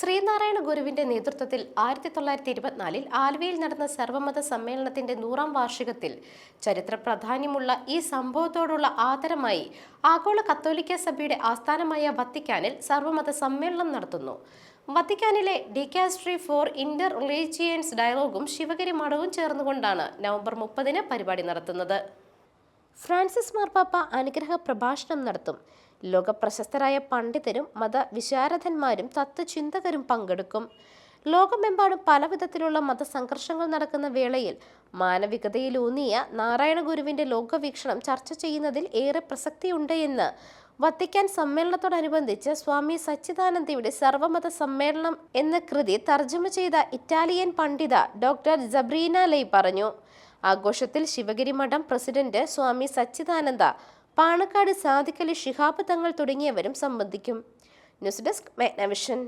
ശ്രീനാരായണ ഗുരുവിന്റെ നേതൃത്വത്തിൽ 1924 ആലുവയിൽ നടന്ന സർവമത സമ്മേളനത്തിന്റെ 100-ാം വാർഷികത്തിൽ ചരിത്ര പ്രാധാന്യമുള്ള ഈ സംഭവത്തോടുള്ള ആദരമായി ആഗോള കത്തോലിക്ക സഭയുടെ ആസ്ഥാനമായ വത്തിക്കാനിൽ സർവമത സമ്മേളനം നടത്തുന്നു. വത്തിക്കാനിലെ ഡിക്കാസ്ട്രി ഫോർ ഇന്റർ റിലീജിയൻസ് ഡയലോഗും ശിവഗിരി മഠവും ചേർന്നുകൊണ്ടാണ് നവംബർ 30-ന് പരിപാടി നടത്തുന്നത്. ഫ്രാൻസിസ് മാർപ്പാപ്പ അനുഗ്രഹ പ്രഭാഷണം നടത്തും. ലോകപ്രശസ്തരായ പണ്ഡിതരും മതവിശാരദന്മാരും തത്വചിന്തകരും പങ്കെടുക്കും. ലോകമെമ്പാടും പലവിധത്തിലുള്ള മതസംഘർഷങ്ങൾ നടക്കുന്ന വേളയിൽ മാനവികതയിലൂന്നിയ നാരായണ ഗുരുവിന്റെ ലോകവീക്ഷണം ചർച്ച ചെയ്യുന്നതിൽ ഏറെ പ്രസക്തിയുണ്ട് എന്ന് വത്തിക്കാൻ സമ്മേളനത്തോടനുബന്ധിച്ച് സ്വാമി സച്ചിദാനന്ദയുടെ സർവമത സമ്മേളനം എന്ന കൃതി തർജ്ജമ ചെയ്ത ഇറ്റാലിയൻ പണ്ഡിത ഡോക്ടർ സബ്രീന ലൈ പറഞ്ഞു. ആഘോഷത്തിൽ ശിവഗിരി മഠം പ്രസിഡന്റ് സ്വാമി സച്ചിദാനന്ദ, പാണക്കാട് സാദിഖലി ശിഹാബ് തങ്ങൾ തുടങ്ങിയവരും സംബന്ധിക്കും. News desk മെഗ്നവിഷൻ.